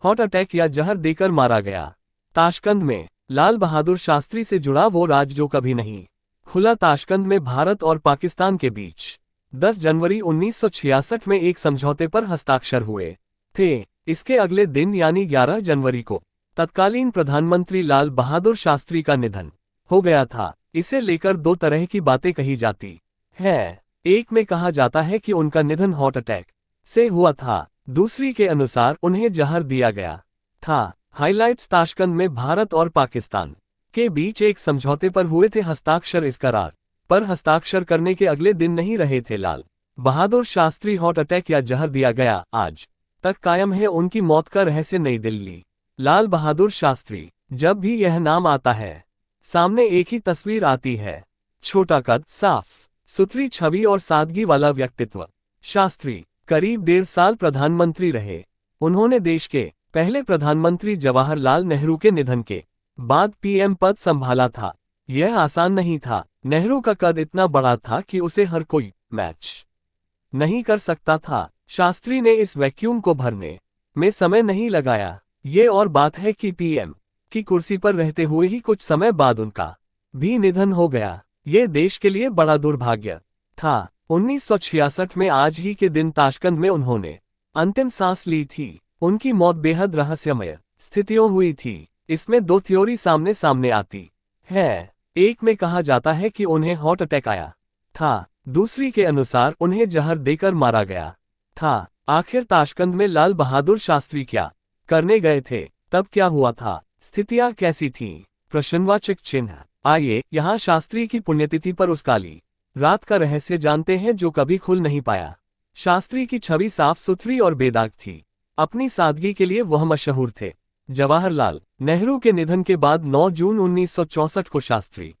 Heart attack या जहर देकर मारा गया। ताशकंद में लाल बहादुर शास्त्री से जुड़ा वो राज जो कभी नहीं खुला। ताशकंद में भारत और पाकिस्तान के बीच 10 जनवरी 1966 में एक समझौते पर हस्ताक्षर हुए थे। इसके अगले दिन यानी 11 जनवरी को तत्कालीन प्रधानमंत्री लाल बहादुर शास्त्री का निधन हो गया था। इसे लेकर दो तरह की बातें कही जाती है। एक में कहा जाता है कि उनका निधन हार्ट अटैक से हुआ था, दूसरी के अनुसार उन्हें जहर दिया गया था। हाइलाइट्स: ताशकंद में भारत और पाकिस्तान के बीच एक समझौते पर हुए थे हस्ताक्षर। इस करार पर हस्ताक्षर करने के अगले दिन नहीं रहे थे लाल बहादुर शास्त्री। हार्ट अटैक या जहर दिया गया, आज तक कायम है उनकी मौत का रहस्य। नई दिल्ली। लाल बहादुर शास्त्री। जब भी यह नाम आता है सामने एक ही तस्वीर आती है, छोटा कद, साफ सुथरी छवि और सादगी वाला व्यक्तित्व। शास्त्री करीब 1.5 साल प्रधानमंत्री रहे। उन्होंने देश के पहले प्रधानमंत्री जवाहरलाल नेहरू के निधन के बाद पीएम पद संभाला था। यह आसान नहीं था। नेहरू का कद इतना बड़ा था कि उसे हर कोई मैच नहीं कर सकता था। शास्त्री ने इस वैक्यूम को भरने में समय नहीं लगाया। ये और बात है कि पीएम की कुर्सी पर रहते हुए ही कुछ समय बाद उनका भी निधन हो गया। ये देश के लिए बड़ा दुर्भाग्य था। 1966 में आज ही के दिन ताशकंद में उन्होंने अंतिम सांस ली थी। उनकी मौत बेहद रहस्यमय स्थितियों हुई थी। इसमें दो थ्योरी सामने सामने आती है। एक में कहा जाता है कि उन्हें हार्ट अटैक आया था, दूसरी के अनुसार उन्हें जहर देकर मारा गया था। आखिर ताशकंद में लाल बहादुर शास्त्री क्या करने गए थे? तब क्या हुआ था? स्थितियां कैसी थीं? प्रश्नवाचक चिन्ह। आइए यहाँ शास्त्री की पुण्यतिथि पर उस काली रात का रहस्य जानते हैं जो कभी खुल नहीं पाया। शास्त्री की छवि साफ सुथरी और बेदाग थी। अपनी सादगी के लिए वह मशहूर थे। जवाहरलाल नेहरू के निधन के बाद 9 जून 1964 को शास्त्री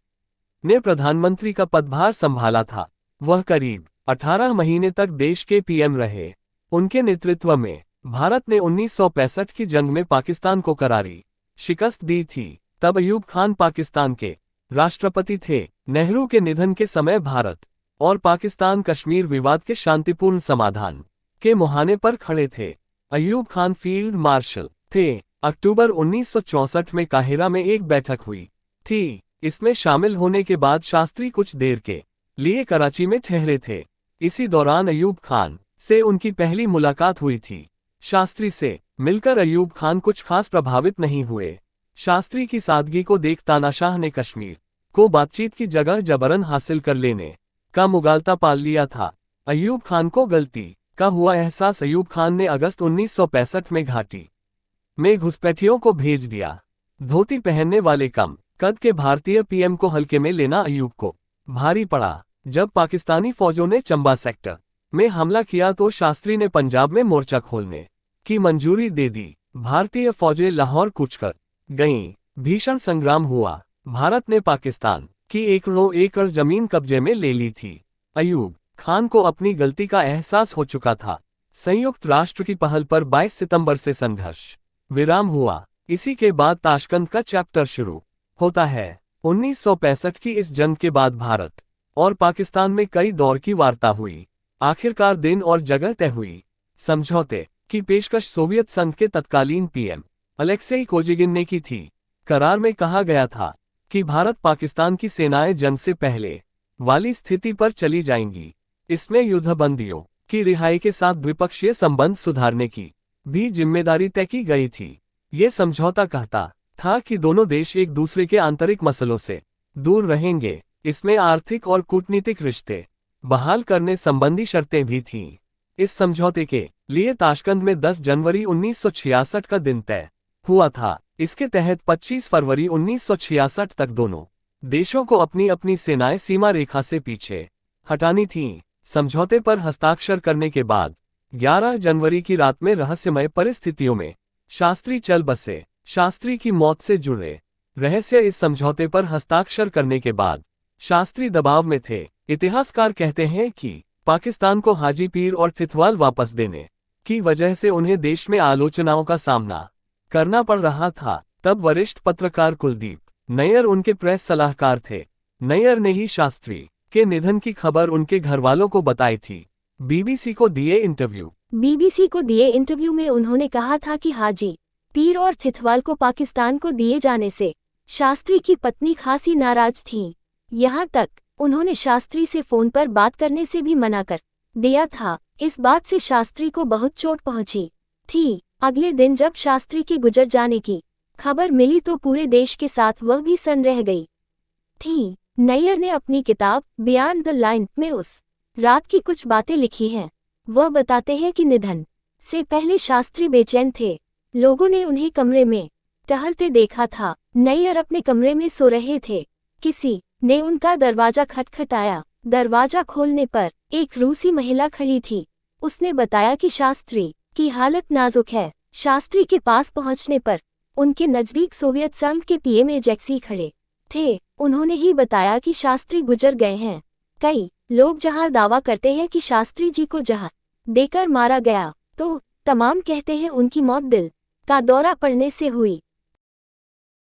ने प्रधानमंत्री का पदभार संभाला था। वह करीब 18 महीने तक देश के पीएम रहे। उनके नेतृत्व में भारत ने 1965 की जंग में पाकिस्तान को करारी शिकस्त दी थी। तब अयूब खान पाकिस्तान के राष्ट्रपति थे। नेहरू के निधन के समय भारत और पाकिस्तान कश्मीर विवाद के शांतिपूर्ण समाधान के मुहाने पर खड़े थे। अयूब खान फील्ड मार्शल थे। अक्टूबर 1964 में काहिरा में एक बैठक हुई थी। इसमें शामिल होने के बाद शास्त्री कुछ देर के लिए कराची में ठहरे थे। इसी दौरान अयूब खान से उनकी पहली मुलाकात हुई थी। शास्त्री से मिलकर अयूब खान कुछ खास प्रभावित नहीं हुए। शास्त्री की सादगी को देख तानाशाह ने कश्मीर को बातचीत की जगह जबरन हासिल कर लेने का मुगालता पाल लिया था। अयूब खान को गलती का हुआ एहसास। अयूब खान ने अगस्त 1965 में घाटी में घुसपैठियों को भेज दिया। धोती पहनने वाले कम कद के भारतीय पीएम को हल्के में लेना अयूब को भारी पड़ा। जब पाकिस्तानी फौजों ने चंबा सेक्टर में हमला किया तो शास्त्री ने पंजाब में मोर्चा खोलने की मंजूरी दे दी। भारतीय फौजें लाहौर कूचकर गईं। भीषण संग्राम हुआ। भारत ने पाकिस्तान की 1 एकड़ जमीन कब्जे में ले ली थी। अयूब खान को अपनी गलती का एहसास हो चुका था। संयुक्त राष्ट्र की पहल पर 22 सितंबर से संघर्ष विराम हुआ। इसी के बाद ताशकंद का चैप्टर शुरू होता है। 1965 की इस जंग के बाद भारत और पाकिस्तान में कई दौर की वार्ता हुई। आखिरकार दिन और जगह तय हुई। समझौते की पेशकश सोवियत संघ के तत्कालीन पीएम अलेक्सेई कोजिगिन ने की थी। करार में कहा गया था कि भारत पाकिस्तान की सेनाएं जंग से पहले वाली स्थिति पर चली जाएंगी। इसमें युद्धबंदियों की रिहाई के साथ द्विपक्षीय संबंध सुधारने की भी जिम्मेदारी तय की गई थी। ये समझौता कहता था कि दोनों देश एक दूसरे के आंतरिक मसलों से दूर रहेंगे। इसमें आर्थिक और कूटनीतिक रिश्ते बहाल करने संबंधी शर्तें भी थीं। इस समझौते के लिए ताशकंद में 10 जनवरी 1966 का दिन तय हुआ था। इसके तहत 25 फरवरी 1966 तक दोनों देशों को अपनी अपनी सेनाएं सीमा रेखा से पीछे हटानी थीं। समझौते पर हस्ताक्षर करने के बाद 11 जनवरी की रात में रहस्यमय परिस्थितियों में शास्त्री चल बसे। शास्त्री की मौत से जुड़े रहस्य। इस समझौते पर हस्ताक्षर करने के बाद शास्त्री दबाव में थे। इतिहासकार कहते हैं कि पाकिस्तान को हाजी पीर और थितवाल वापस देने की वजह से उन्हें देश में आलोचनाओं का सामना करना पड़ रहा था। तब वरिष्ठ पत्रकार कुलदीप नैयर उनके प्रेस सलाहकार थे। नैयर ने ही शास्त्री के निधन की खबर उनके घरवालों को बताई थी। बीबीसी को दिए इंटरव्यू में उन्होंने कहा था कि हाजी पीर और थिथवाल को पाकिस्तान को दिए जाने से शास्त्री की पत्नी खासी नाराज थीं। यहाँ तक उन्होंने शास्त्री से फोन पर बात करने से भी मना कर दिया था। इस बात से शास्त्री को बहुत चोट पहुंची थी। अगले दिन जब शास्त्री के गुजर जाने की खबर मिली तो पूरे देश के साथ वह भी सन्न रह गई थी। नैयर ने अपनी किताब बियॉन्ड द लाइन में उस रात की कुछ बातें लिखी हैं। वह बताते हैं कि निधन से पहले शास्त्री बेचैन थे। लोगों ने उन्हें कमरे में टहलते देखा था। नैयर अपने कमरे में सो रहे थे। किसी ने उनका दरवाजा खटखटाया। दरवाजा खोलने पर एक रूसी महिला खड़ी थी। उसने बताया कि शास्त्री की हालत नाजुक है। शास्त्री के पास पहुंचने पर उनके नजदीक सोवियत संघ के पीएम एजेक्सी खड़े थे। उन्होंने ही बताया कि शास्त्री गुजर गए हैं। कई लोग जहां दावा करते हैं कि शास्त्री जी को जहर देकर मारा गया, तो तमाम कहते हैं उनकी मौत दिल का दौरा पड़ने से हुई।